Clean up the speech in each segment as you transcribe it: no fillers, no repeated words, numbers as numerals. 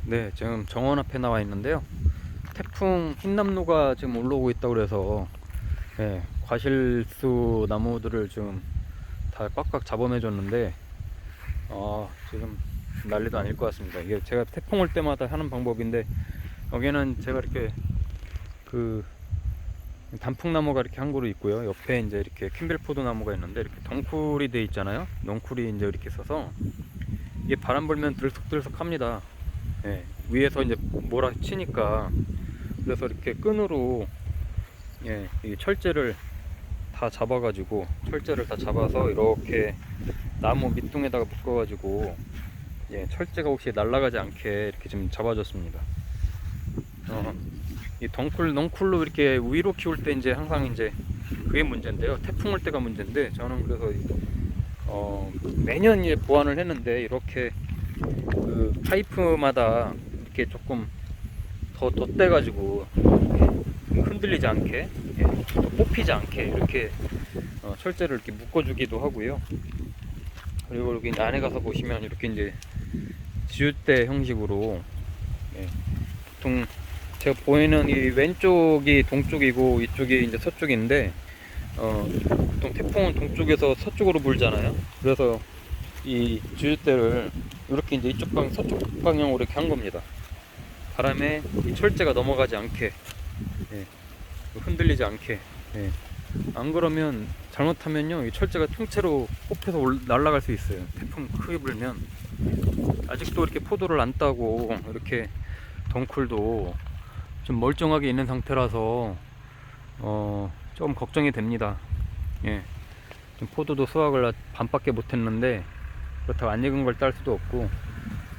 네, 지금 정원 앞에 나와 있는데요. 태풍 흰남노가 지금 올라오고 있다고 그래서 과실수 나무들을 지금 다 꽉꽉 잡아내 줬는데 지금 난리도 아닐 것 같습니다. 이게 제가 태풍 올 때마다 하는 방법인데, 여기는 제가 이렇게 그 단풍나무가 이렇게 한 그루 있고요. 옆에 이제 이렇게 킴벨포도 나무가 있는데, 이렇게 덩쿨이 돼 있잖아요. 넝쿨이 이제 이렇게 있어서 이게 바람 불면 들썩들썩합니다. 위에서 이제 몰아치니까. 그래서 이렇게 끈으로 이 철제를 다 잡아가지고, 철제를 다 잡아서 이렇게 나무 밑둥에다가 묶어가지고 철제가 혹시 날아가지 않게 이렇게 좀 잡아줬습니다. 이 넝쿨로 이렇게 위로 키울 때 이제 항상 이제 그게 문제인데요. 태풍 올 때가 문제인데, 저는 그래서 매년 보완을 했는데, 이렇게 그 파이프마다 이렇게 조금 더 덧대가지고 흔들리지 않게, 뽑히지 않게 이렇게 철제를 이렇게 묶어주기도 하고요. 그리고 여기 안에 가서 보시면 이렇게 이제 지읒대 형식으로, 보통 제가 보이는 이 왼쪽이 동쪽이고 이쪽이 이제 서쪽인데, 보통 태풍은 동쪽에서 서쪽으로 불잖아요. 그래서 이 지읒대를 이렇게 이제 이쪽 서쪽 방향으로 이렇게 한 겁니다. 바람에 이 철제가 넘어가지 않게, 흔들리지 않게. 안 그러면 잘못하면요, 이 철제가 통째로 뽑혀서 날아갈 수 있어요. 태풍 크게 불면. 아직도 이렇게 포도를 안 따고 이렇게 덩쿨도 좀 멀쩡하게 있는 상태라서 조금 걱정이 됩니다. 좀 포도도 수확을 반밖에 못했는데, 그렇다고 안 익은 걸 딸 수도 없고,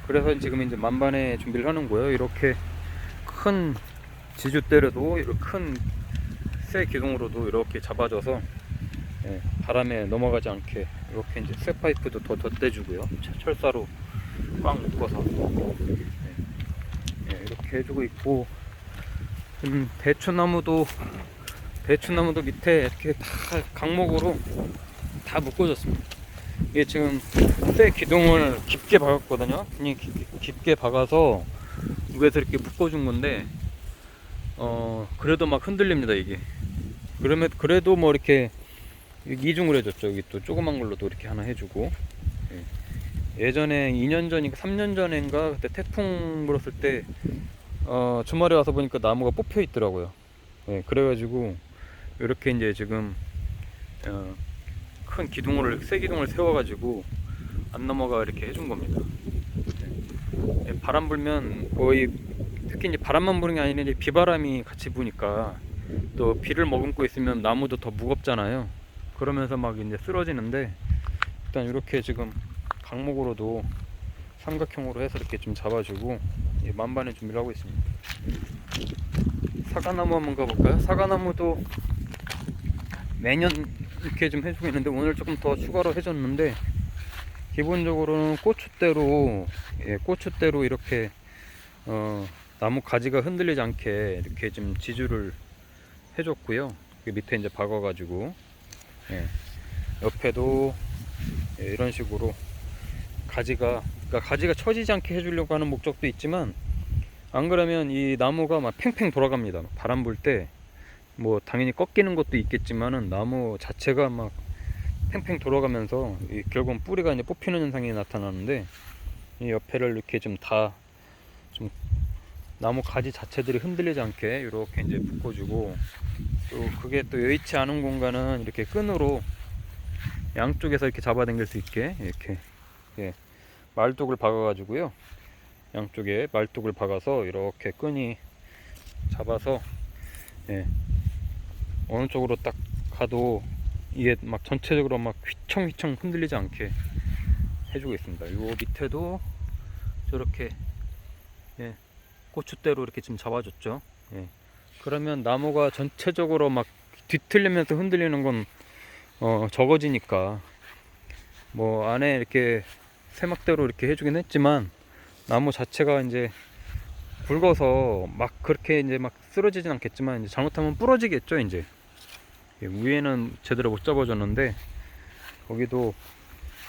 그래서 지금 이제 만반의 준비를 하는 거예요. 이렇게 큰 지주대로도, 이렇게 큰 쇠 기둥으로도 이렇게 잡아줘서 바람에 넘어가지 않게 이렇게 이제 쇠 파이프도 더 덧대주고요. 철사로 꽉 묶어서 이렇게 해주고 있고, 대추나무도 밑에 이렇게 다 강목으로 다 묶어줬습니다. 이게 지금 쇠 기둥을 깊게 박았거든요. 그냥 깊게 박아서 위에서 이렇게 묶어준 건데, 그래도 막 흔들립니다, 이게. 그래도 뭐 이렇게 이중을 해줬죠. 여기 또 조그만 걸로도 이렇게 하나 해주고. 예전에 2년 전인가 3년 전인가 그때 태풍 불었을 때 주말에 와서 보니까 나무가 뽑혀 있더라고요. 그래가지고 이렇게 이제 지금 큰 새 기둥을 세워가지고 안 넘어가 이렇게 해준 겁니다. 바람 불면 거의, 특히 이제 바람만 부는 게 아니라 이제 비바람이 같이 부니까, 또 비를 머금고 있으면 나무도 더 무겁잖아요. 그러면서 막 이제 쓰러지는데, 일단 이렇게 지금 강목으로도 삼각형으로 해서 이렇게 좀 잡아주고 만반의 준비를 하고 있습니다. 사과나무 한번 가볼까요? 사과나무도 매년 이렇게 좀 해주고 있는데, 오늘 조금 더 추가로 해줬는데, 기본적으로는 고추대로 이렇게 나무 가지가 흔들리지 않게 이렇게 좀 지주를 해줬고요. 밑에 이제 박아가지고 옆에도 이런 식으로 그러니까 가지가 처지지 않게 해주려고 하는 목적도 있지만, 안 그러면 이 나무가 막 팽팽 돌아갑니다. 바람 불 때 뭐 당연히 꺾이는 것도 있겠지만은, 나무 자체가 막 팽팽 돌아가면서 결국은 뿌리가 이제 뽑히는 현상이 나타나는데, 이 옆에를 이렇게 좀 나무 가지 자체들이 흔들리지 않게 이렇게 이제 묶어주고, 또 그게 또 여의치 않은 공간은 이렇게 끈으로 양쪽에서 이렇게 잡아당길 수 있게 이렇게 말뚝을 박아가지고요. 양쪽에 말뚝을 박아서 이렇게 끈이 잡아서 어느 쪽으로 딱 가도 이게 막 전체적으로 막 휘청휘청 흔들리지 않게 해주고 있습니다. 요 밑에도 저렇게 고추대로 이렇게 좀 잡아줬죠. 그러면 나무가 전체적으로 막 뒤틀리면서 흔들리는 건 적어지니까, 뭐 안에 이렇게 세막대로 이렇게 해주긴 했지만, 나무 자체가 이제 굵어서 막 그렇게 이제 막 쓰러지진 않겠지만, 이제 잘못하면 부러지겠죠. 이제 위에는 제대로 못 잡아줬는데, 거기도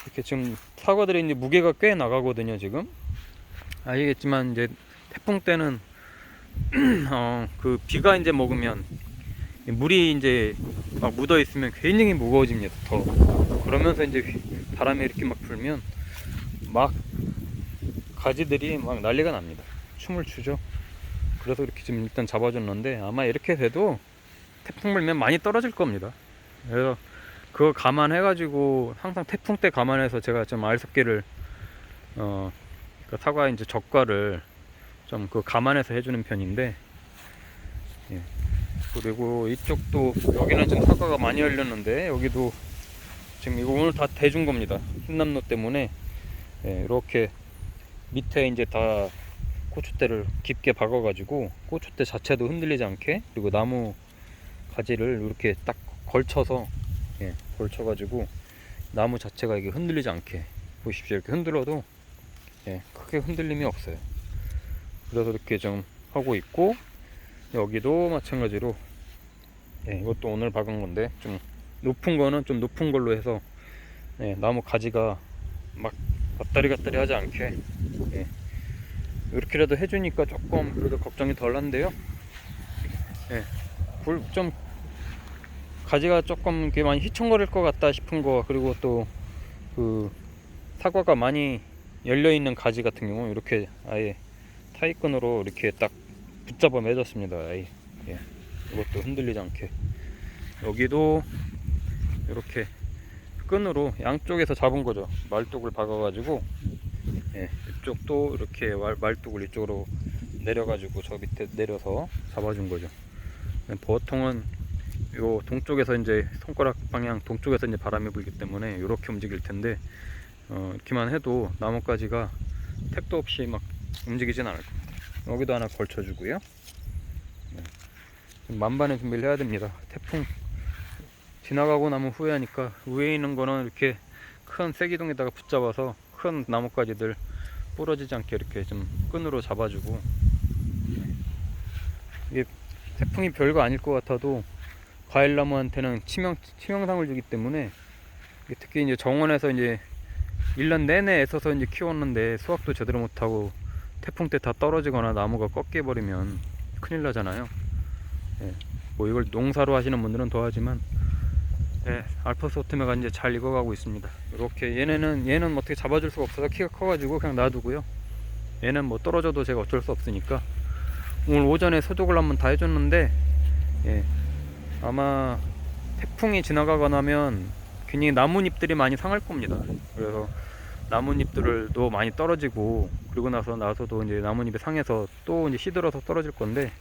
이렇게 지금 사과들이 이제 무게가 꽤 나가거든요. 지금 아시겠지만 이제 태풍 때는 그 비가 이제 먹으면 물이 이제 막 묻어 있으면 굉장히 무거워집니다. 더 그러면서 이제 바람이 이렇게 막 불면 막 가지들이 막 난리가 납니다. 춤을 추죠. 그래서 이렇게 지금 일단 잡아줬는데 아마 이렇게 돼도 태풍 불면 많이 떨어질 겁니다. 그래서 그거 감안해가지고 항상 태풍 때 감안해서 제가 좀 알석기를 그 사과 이제 젓갈을 좀 그 감안해서 해주는 편인데, 예. 그리고 이쪽도 여기는 좀 사과가 많이 열렸는데 여기도 지금 이거 오늘 다 대준 겁니다. 흰남노 때문에. 예, 이렇게 밑에 이제 다 고추대를 깊게 박아가지고 고추대 자체도 흔들리지 않게, 그리고 나무 가지를 이렇게 딱 걸쳐서, 예, 걸쳐가지고 나무 자체가 이게 흔들리지 않게, 보십시오. 이렇게 흔들어도, 예, 크게 흔들림이 없어요. 그래서 이렇게 좀 하고 있고, 여기도 마찬가지로, 예, 이것도 오늘 박은 건데 좀 높은 거는 좀 높은 걸로 해서, 예, 나무 가지가 막 갔다리 갔다리 하지 않게, 예, 이렇게라도 해주니까 조금 그래도 걱정이 덜 한데요. 예, 좀 가지가 조금 이렇게 많이 휘청거릴 것 같다 싶은 거, 그리고 또 그 사과가 많이 열려 있는 가지 같은 경우 이렇게 아예 타이끈으로 이렇게 딱 붙잡아 매졌습니다. 아예, 예, 이것도 흔들리지 않게. 여기도 이렇게 끈으로 양쪽에서 잡은 거죠. 말뚝을 박아가지고, 예, 이쪽도 이렇게 말뚝을 이쪽으로 내려가지고 저 밑에 내려서 잡아준 거죠. 보통은 요 동쪽에서 이제 손가락 방향 동쪽에서 이제 바람이 불기 때문에 이렇게 움직일 텐데, 이렇게만 해도 나뭇가지가 택도 없이 막 움직이진 않을 겁니다. 여기도 하나 걸쳐주고요. 네. 만반의 준비를 해야 됩니다. 태풍 지나가고 나면 후회하니까 위에 있는 거는 이렇게 큰 쐐기둥에다가 붙잡아서 큰 나뭇가지들 부러지지 않게 이렇게 좀 끈으로 잡아주고, 이게 태풍이 별거 아닐 것 같아도 과일나무한테는 치명상을 주기 때문에, 특히 이제 정원에서 이제 1년 내내 애써서 이제 키웠는데 수확도 제대로 못하고 태풍 때 다 떨어지거나 나무가 꺾여버리면 큰일 나잖아요. 예, 뭐 이걸 농사로 하시는 분들은 더 하지만, 예, 알파소트메가 이제 잘 익어가고 있습니다. 이렇게 얘는 어떻게 잡아줄 수가 없어서 키가 커가지고 그냥 놔두고요. 얘는 뭐 떨어져도 제가 어쩔 수 없으니까 오늘 오전에 소독을 한번 다 해줬는데, 예, 아마 태풍이 지나가고 나면 굉장히 나뭇잎들이 많이 상할 겁니다. 그래서 나뭇잎들도 많이 떨어지고, 그리고 나서도 이제 나뭇잎이 상해서 또 이제 시들어서 떨어질 건데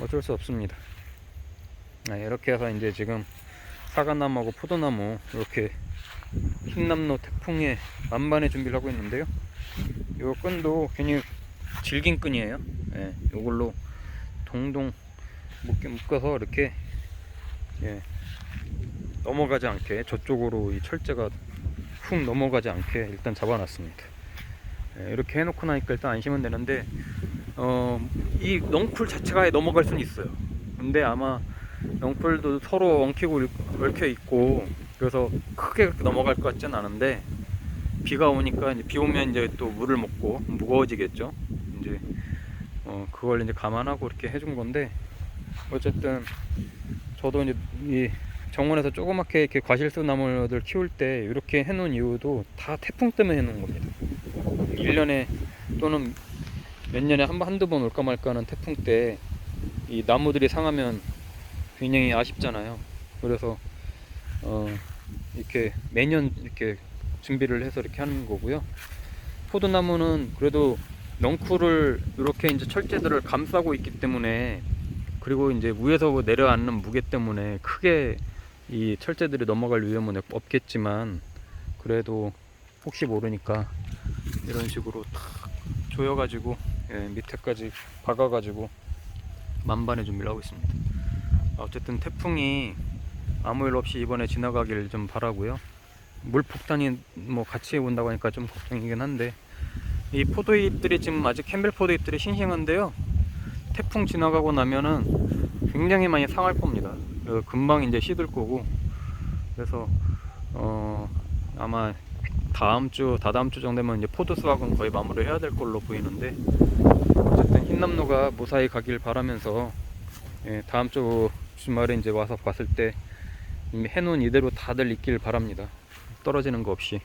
어쩔 수 없습니다. 네, 이렇게 해서 이제 지금 사과나무하고 포도나무 이렇게 흰남노 태풍에 만반의 준비를 하고 있는데요. 이 끈도 굉장히 질긴 끈이에요. 예, 이걸로 동동 묶어서 이렇게, 예, 넘어가지 않게, 저쪽으로 이 철제가 훅 넘어가지 않게 일단 잡아놨습니다. 예, 이렇게 해놓고 나니까 일단 안심은 되는데, 이 넝쿨 자체가 아예 넘어갈 수는 있어요. 근데 아마 넝쿨도 서로 엉켜 있고 그래서 크게 그렇게 넘어갈 것 같진 않은데, 비가 오니까 이제 비 오면 이제 또 물을 먹고 무거워지겠죠. 이제 그걸 이제 감안하고 이렇게 해준 건데, 어쨌든 저도 이제 이 정원에서 조그맣게 이렇게 과실수 나무들 키울 때 이렇게 해놓은 이유도 다 태풍 때문에 해놓은 겁니다. 1년에 또는 몇 년에 한두 번 올까 말까 하는 태풍 때 이 나무들이 상하면 굉장히 아쉽잖아요. 그래서 이렇게 매년 이렇게 준비를 해서 이렇게 하는 거고요. 포도나무는 그래도 넝쿨을 이렇게 이제 철제들을 감싸고 있기 때문에, 그리고 이제 위에서 내려앉는 무게 때문에 크게 이 철제들이 넘어갈 위험은 없겠지만, 그래도 혹시 모르니까 이런 식으로 탁 조여가지고, 예, 밑에까지 박아가지고 만반의 준비를 하고 있습니다. 어쨌든 태풍이 아무 일 없이 이번에 지나가길 좀 바라고요. 물폭탄이 뭐 같이 온다고 하니까 좀 걱정이긴 한데, 이 포도잎들이 지금 아직 캠벨 포도잎들이 싱싱한데요, 태풍 지나가고 나면은 굉장히 많이 상할 겁니다. 금방 이제 시들 거고, 그래서 아마 다음 주, 다다음 주 정도면 이제 포도 수확은 거의 마무리해야 될 걸로 보이는데, 어쨌든 흰남노가 무사히 가길 바라면서, 예, 다음 주 주말에 이제 와서 봤을 때 이미 해놓은 이대로 다들 있길 바랍니다. 떨어지는 거 없이.